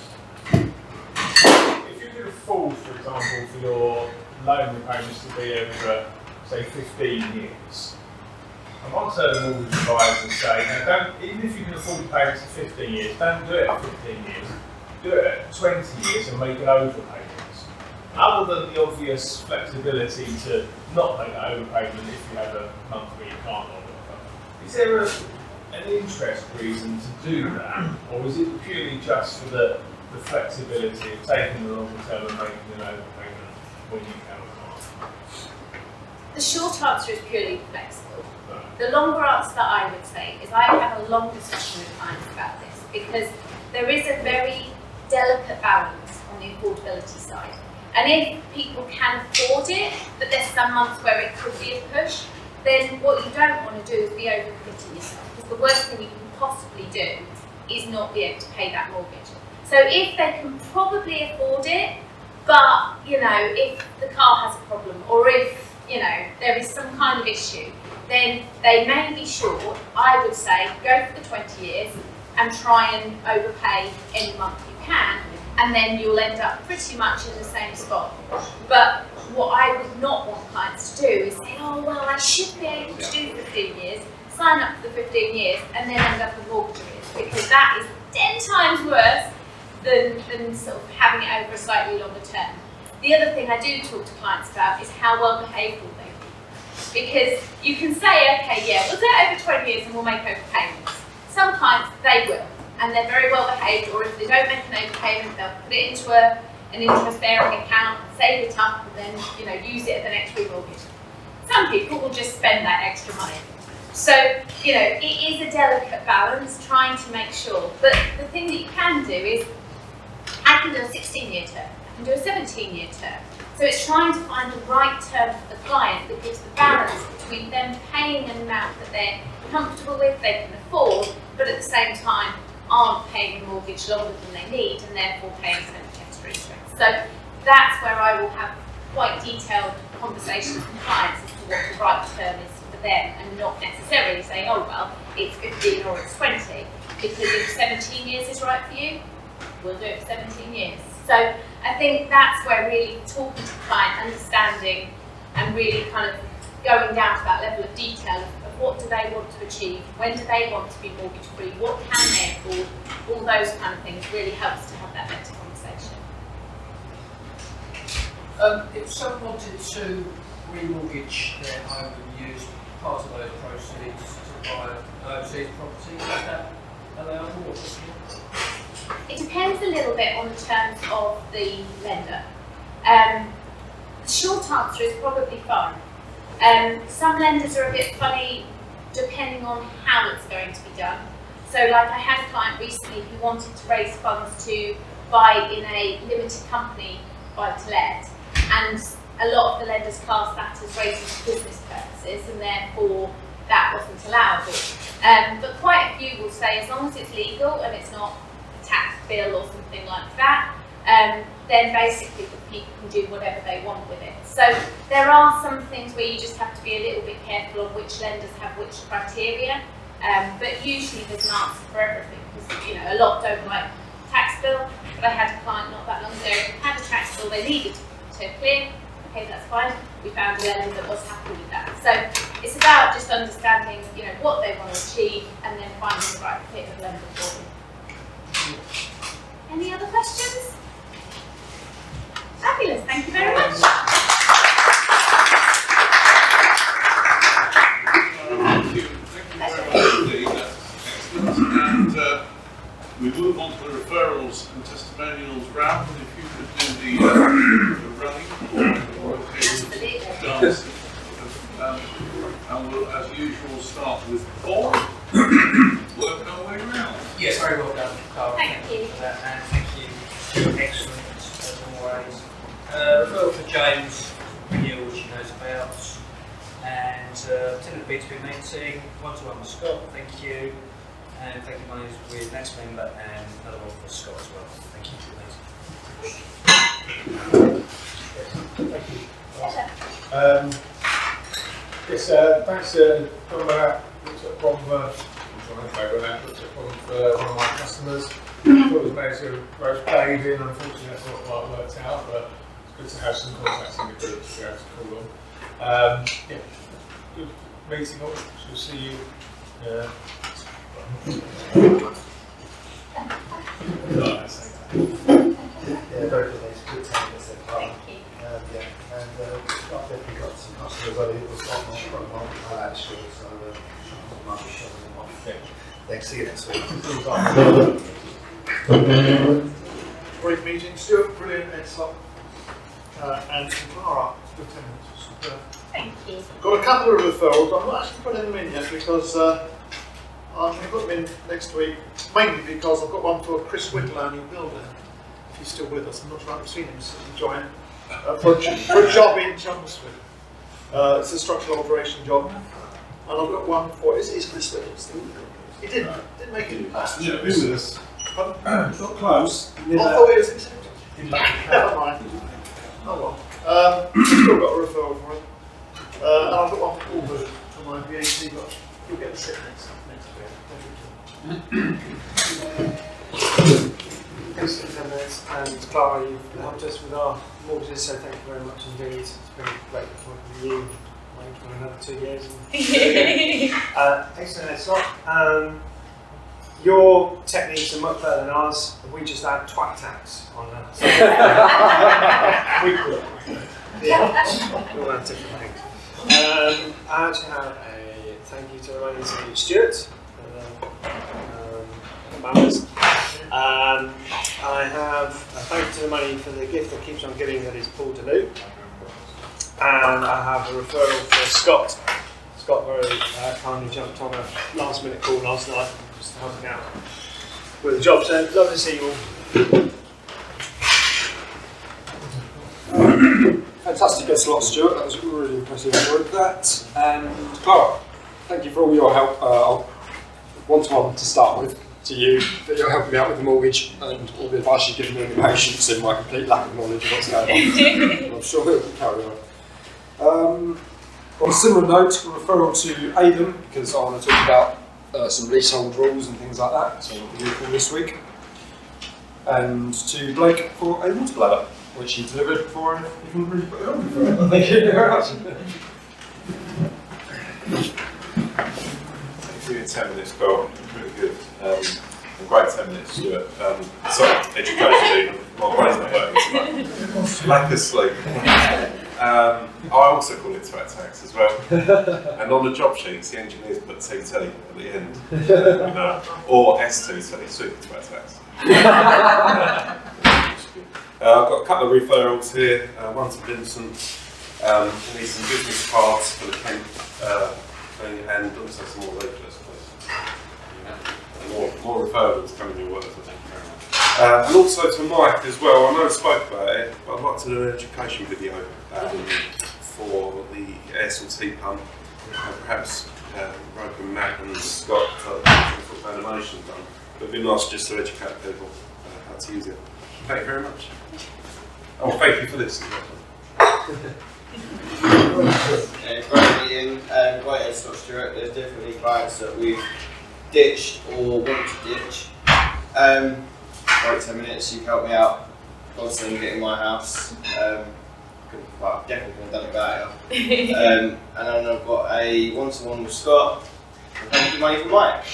if you could afford, for example, for your loan repayments to be over, say, 15 years, I've once heard a mortgage advisor say, now don't, even if you can afford to pay it to 15 years, don't do it at 15 years, do it at 20 years and make it overpayments. Other than the obvious flexibility to not make that overpayment if you have a month where you can't or whatever, is there an interest reason to do that, or is it purely just for the flexibility of taking the longer term and making an overpayment when you can or can't? The short answer is purely flexible. The longer answer that I would say is I have a long discussion with clients about this, because there is a very delicate balance on the affordability side. And if people can afford it, but there's some months where it could be a push, then what you don't want to do is be overcommitting yourself, because the worst thing you can possibly do is not be able to pay that mortgage. So if they can probably afford it, but you know, if the car has a problem, or if you know there is some kind of issue, then they may be short. I would say go for the 20 years and try and overpay any month you can, and then you'll end up pretty much in the same spot. But what I would not want clients to do is say, oh well, I should be able to do 15 years, sign up for the 15 years, and then end up with mortgage arrears. because that is 10 times worse than sort of having it over a slightly longer term. The other thing I do talk to clients about is how well behaved will they be. Because you can say, okay, yeah, we'll do it over 20 years and we'll make overpayments. Some clients, they will, and they're very well behaved, or if they don't make an overpayment, they'll put it into an interest-bearing account, save it up, and then use it at the next remortgage. Some people will just spend that extra money. So, it is a delicate balance, trying to make sure. But the thing that you can do is, I can do a 16-year term, I can do a 17-year term. So it's trying to find the right term for the client that gives the balance between them paying an amount that they're comfortable with, they can afford, but at the same time aren't paying a mortgage longer than they need and therefore paying so much extra interest. So that's where I will have quite detailed conversations with clients as to what the right term is for them, and not necessarily saying, oh well, it's 15 or it's 20, because if 17 years is right for you, we'll do it for 17 years. So I think that's where really talking to the client, understanding, and really kind of going down to that level of detail of what do they want to achieve, when do they want to be mortgage free, what can they afford, all those kind of things really helps to have that better conversation. If someone wanted to remortgage their home and use part of those proceeds to buy an overseas property, is that allowable or possible? It depends a little bit on the terms of the lender. The short answer is probably fine. Some lenders are a bit funny depending on how it's going to be done. So like I had a client recently who wanted to raise funds to buy in a limited company buy-to-let, and a lot of the lenders class that as raising for business purposes, and therefore that wasn't allowable. But quite a few will say as long as it's legal and it's not a tax bill or something like that, then basically the people can do whatever they want with it. So there are some things where you just have to be a little bit careful on which lenders have which criteria, but usually there's an answer for everything, because a lot don't like tax bill, but I had a client not that long ago who had a tax bill they needed to clear. Okay, that's fine. We found a lender that was happy with that. So it's about just understanding, what they want to achieve, and then finding the right fit of lender for them. Any other questions? Fabulous, thank you very much. Thank you very much. That's excellent. And we move on to the referrals and testimonials round. And if you could do the running or dance. And we'll, as usual, start with Paul. Working our way around. Yes, very well done, Clara. Thank you. For that, and thank you. Excellent, as always. Referral for James, renewal, which he knows about. And attended the B2B meeting, one-to-one with Scott, thank you. And thank you, monies with next member, and another one for Scott as well. Thank you. Thank you. Yes, thanks, John Barrett. Looked at a problem, looked at a problem for one of my customers. I thought it was made to roast paid in, unfortunately that's not quite worked out, but it's good to have some contacts in the group to be able to call them. Yeah, good meeting all. We'll see you. Yeah, very good. It's good time to say hi. Yeah, and I've definitely got some customers over here who've got from my actually, so I might be showing them off. Thanks, see you next week. Great meeting, Stuart, brilliant, excellent. And Clara, Lieutenant, superb. Thank you. Got a couple of referrals. I'm not actually putting them in yet because I'm going to put them in next week, mainly because I've got one for Chris Whitlow, new builder. If he's still with us, I'm not sure I've seen him since he joined. For a job in Chelmsford. It's a structural alteration job. And I've got one for, is Chris Whitlow still with us? He didn't make it. Yeah, with us. Not close. I thought he was accepted. Never mind. Oh well. Still got a referral for him. And I've got one for Albert for my VAT, but you'll get the sit next week. Thanks, Lieutenant, and Clara, you've helped us with our mortgages, so thank you very much indeed. It's been great working with you. Waiting for another 2 years. Excellent, it's not. Your techniques are much better than ours. We just add twat tax on that. We call it. Yeah, we all have different things. I actually have a thank you to remaining to Stuart. Members. I have a thank you to the money for the gift that keeps on giving, that is Paul DeLue. And I have a referral for Scott. Scott very kindly jumped on a last minute call last night, just helping out with the job. So love to see you all. Fantastic guest slot, Stuart. That was really impressive. I enjoyed that. And Clara, thank you for all your help. One-to-one to start with, to you, that you're helping me out with the mortgage and all the advice you've given me, and the patience and my complete lack of knowledge of what's going on. I'm sure we'll carry on. On a similar note, a referral to Aidan, because I want to talk about some leasehold rules and things like that, so I'll be useful this week. And to Blake for a water bladder, which he delivered before I even really put it on before. Thank you very much. Thank you in 10 minutes, Carl. Really good. A great 10 minutes, Stuart. Sorry, education even. My brain's not working tonight. Lack of sleep. I also call it twat tax as well. And on the job sheets, the engineers put TT at the end. Or STT, super twat tax. I've got a couple of referrals here. One to Vincent. I need some business cards for the Kent thing, and also some more leaflets, please. More referrals coming your way, so thank you very much. And also to Mike as well. I know I spoke about it, but I'd like to do an education video for the air source heat pump. Perhaps Rope and Matt and Scott some sort of animation done. But it'd be nice just to educate people how to use it. Thank you very much. Oh, thank you for this. Great meeting, great air source, Stuart. There's definitely clients that we've ditched or want to ditch. Wait 10 minutes, you can help me out. Constantly getting my house. Well, definitely could have done it without you. And then I've got a one-to-one with Scott. And thank you money for Mike,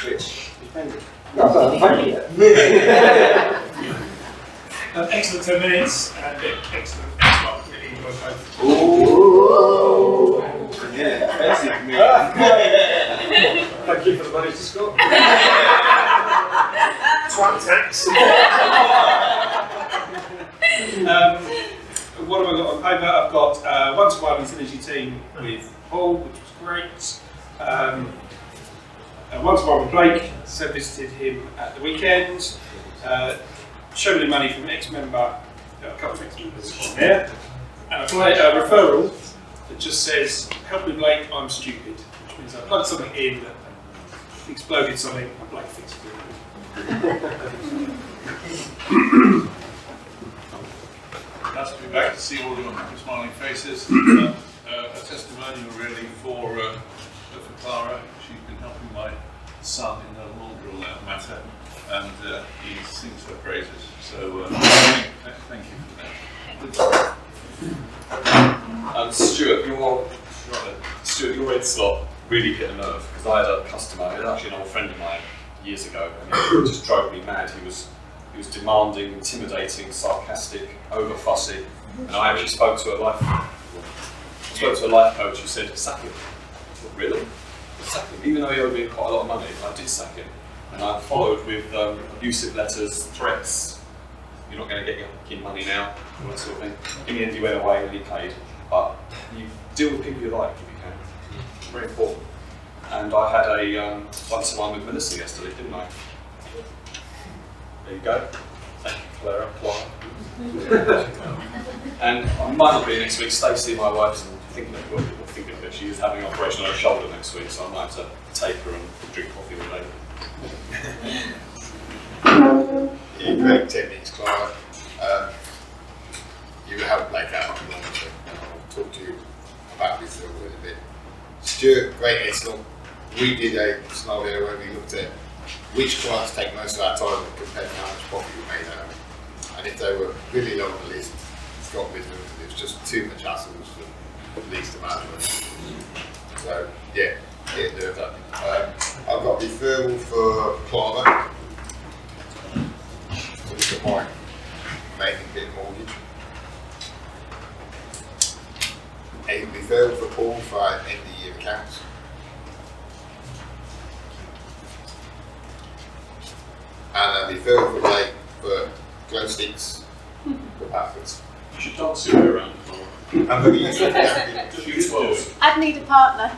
which is pending. Thank you. Excellent 10 minutes and excellent. Really enjoyed both. Ooh. Yeah, Thank you for the money to Scott. Twat tax. What have I got on paper? I've got one-to-one utility team with Paul, which was great. One-to-one with Blake, so visited him at the weekend. Showed him money from an ex-member, a couple of ex-members on there. And a referral that just says, help me Blake, I'm stupid. Which means I plugged something in that exploded something and Blake fixed it. Nice to be back to see all your smiling faces. A testimonial really for Clara. She's been helping my son in a laundry matter, and he sings her praises. So thank you for that. Stuart, your red slot really hit a nerve, because I had a customer, it was actually an old friend of mine years ago, and it just drove me mad. He was demanding, intimidating, sarcastic, over fussy, and I actually spoke to a life coach who said, sack him. Really? Sack him. Even though he owed me quite a lot of money, I did sack him. And I followed with abusive letters, threats, you're not going to get your fucking money now, all that sort of thing. In the end he went away and he paid, but you deal with people you like if you can. It's very important. And I had a one-to-one with Melissa yesterday, didn't I? There you go. Thank you, Clara. And I might not be next week. Stacey, my wife's thinking of it. She is having an operation on her shoulder next week, so I might have to take her and drink coffee with her. Yeah, great techniques, Clara. You helped Blake out a moment ago, and I'll talk to you about this a little bit. Stuart, great excellent. We did a scenario where we looked at which clients take most of our time compared to how much profit we made out of it. And if they were really low on the list, Scott with them, it was just too much hassle for the least amount of money. So, yeah, Yeah, do that. I've got referral for Clara. So look at my making bit mortgage. A referral for Paul for end of year accounts. And a referral for Blake for glow sticks for baskets. You should dance your way around. I'm going to use it. Shoot 12. I'd need a partner.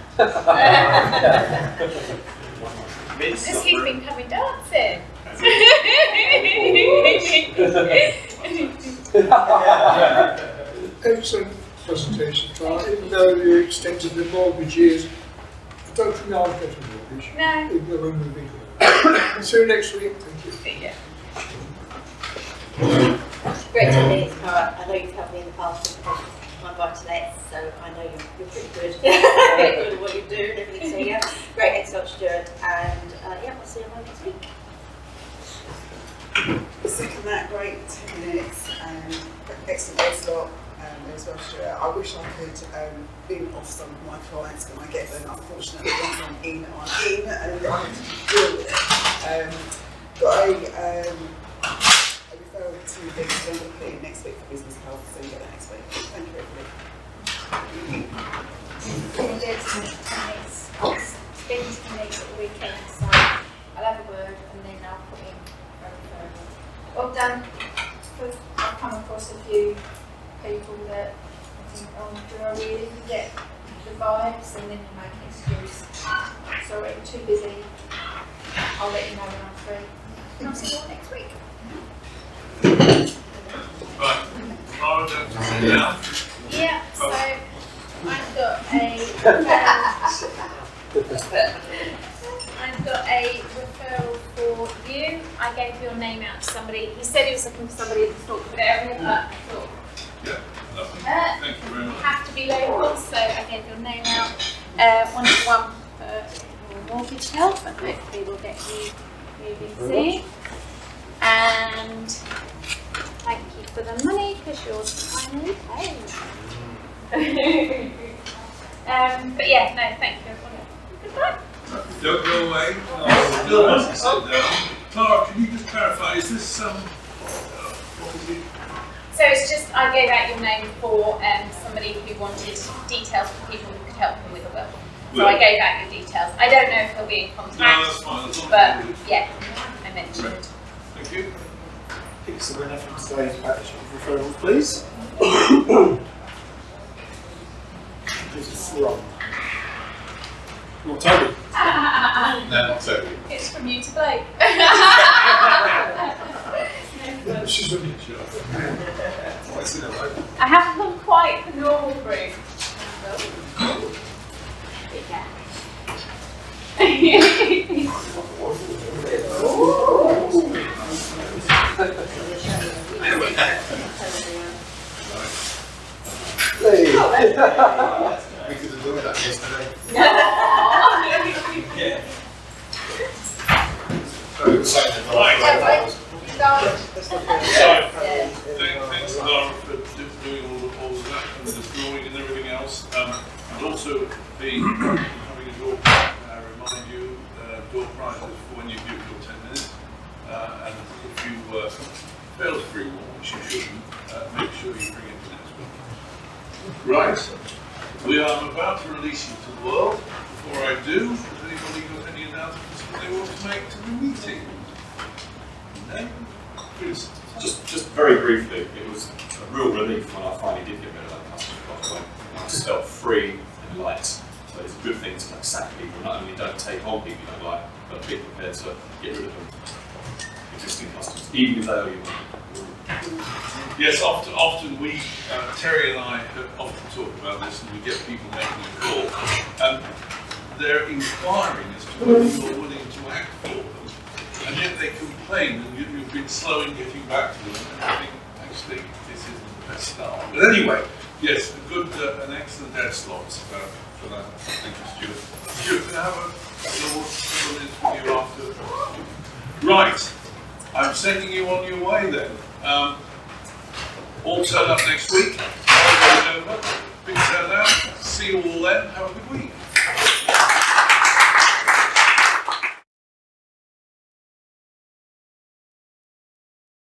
Because he's been coming dancing. Excellent presentation, Clara. Even though you extended the mortgage years, I don't think I'll get a mortgage. No. Even though we're moving on. See you next week. Thank you. See ya. Great to meet you, Clara. I know you've helped me in the past with my buy-to-lets, so I know you're pretty good. Good at what you do and everything. So yeah, great, excellent, Stuart. And yeah, I'll see you all next week. Second that, great 10 minutes and excellent day slot as well, Stuart. I wish I could bin off some of my clients when I get them. Unfortunately, once I'm in and I have to deal with it. Got a referral to the extended next week for business health, so you get that next week. Thank you, everybody. It's been to me at the weekend, so I'll have a word and then I'll put in a referral. Well done, because I've come across a few people that I think, oh, do I really get the vibes, and then you make an excuse. Sorry, I'm too busy. I'll let you know when I'm free. And I'll see you all next week. Right, Clara, don't sit down. Yeah, so I've got a referral for you. I gave your name out to somebody. He said he was looking for somebody in the Stortford area, but I thought Thank you very much. have to be local, so I gave your name out. One-to-one for your mortgage help, and hopefully we'll get you moving soon. And thank you for the money, because you're finally paid. But yeah, no, thank you everyone. Goodbye. Don't go away. Still wants to sit down. Clara, can you just clarify, is this what was it? So it's just, I gave out your name for somebody who wanted details for people who could help them with a will. So I gave out your details. I don't know if they'll be in contact. No, that's fine. That's but yeah, I mentioned it. Thank you. Pick the winner from today's package of referrals, please. This is Ron. Not Toby. No, not Toby. It's from you to Blake. She's a bit I haven't gone quite the normal route. Yeah. We could have done that yesterday. Yeah. We were saying that Thanks, Clara, for doing all of that and the drawing and everything else. And also having a door remind you door prizes for when you give your 10 minutes. And if you fail to bring one, which you shouldn't, make sure you bring it next week. Right, we are about to release you to the world. Before I do, has anybody got any announcements that they want to make to the meeting? No? Please. Just very briefly, it was a real relief when I finally did get rid of that customer block. I just felt free and light. So it's a good thing to like sack people. Not only don't take on people you don't like, but be prepared to get rid of them. Existing customers, even if they owe you money. Yes, often we, Terry and I often talk about this, and we get people making a call, and they're inquiring as to whether you're willing to act for them, and yet they complain, and you've been slow in getting back to them, and I think, actually, this isn't the best start. But anyway, yes, a good, an excellent dead slot for that. Thank you, Stuart. Stuart, can I have a couple of minutes with you after? Right, I'm sending you on your way then. All turn up next week. Big turnout. See you all then. Have a good week.